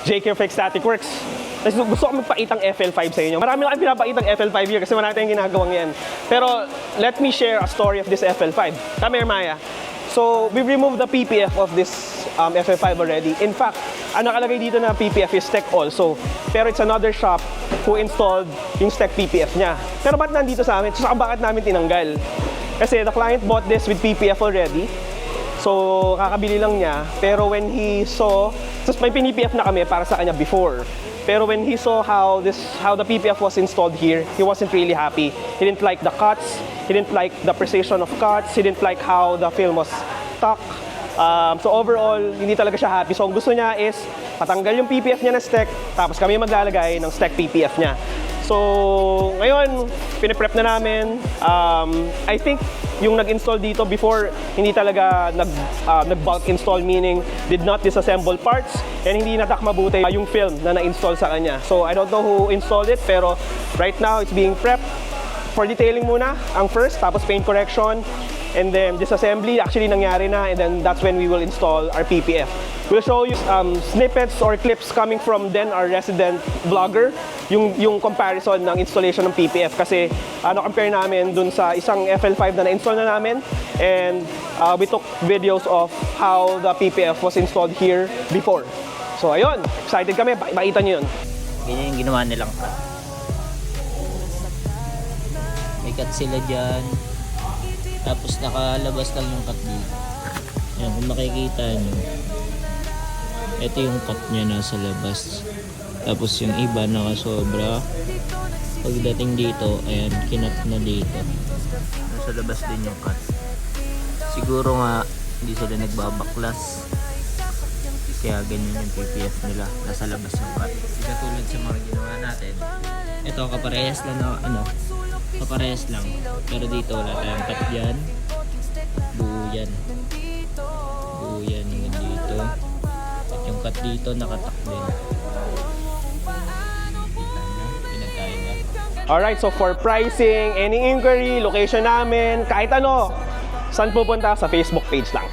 JK of Ecstatic Works. Gusto ko magpakitang FL5 sa inyo. Marami na kayong pinapakitang FL5 here kasi wala tayong ginagawang yan. Pero let me share a story of this FL5. Come here, Maya. So, we've removed the PPF of this FL5 already. In fact, ang nakalagay dito na PPF is Tech also. Pero it's another shop who installed yung Tech PPF niya. Pero ba't nandito sa amin? So, bakit namin tinanggal? Kasi the client bought this with PPF already. So, kakabili lang niya. Pero when he saw, may pin-PPF na kami para sa kanya before. Pero when he saw how the PPF was installed here, he wasn't really happy. He didn't like the cuts, he didn't like the precision of cuts, he didn't like how the film was stuck. So overall, hindi talaga siya happy. So ang gusto niya is patanggal yung PPF niya na Steck, tapos kami maglalagay ng Steck PPF niya. So ngayon, piniprep na namin. I think yung nag-install dito before, hindi talaga nag-bulk install, meaning did not disassemble parts and hindi natak mabuti yung film na na-install sa kanya. So I don't know who installed it, pero right now it's being prepped for detailing muna ang first, tapos paint correction, and then disassembly actually nangyari na, and then that's when we will install our PPF. We'll show you snippets or clips coming from then our resident vlogger, yung comparison ng installation ng PPF kasi compare namin dun sa isang FL5 na na-install na namin, and we took videos of how the PPF was installed here before. So ayun, excited kami, makita nyo yun. Ganyan yung ginawa nilang cut. May cut sila dyan, tapos nakalabas lang yung cut dito. Ayan, kung makikita nyo, ito yung cut niya nasa labas, tapos yung iba nakasobra. Pagdating dito, ayan, kinat na dito, nasa labas din yung cut. Siguro nga hindi sila nagbabaklas, kaya ganyan yung PPF nila, nasa labas yung cut. Hindi katulad sa mga ginawa natin, ito kaparehas lang na kaparehas lang, pero dito wala tayong cut dyan, buo yan hanggang dito, at yung cut dito nakatak din. Alright, so for pricing, any inquiry, location namin, kahit ano, saan pupunta, sa Facebook page lang.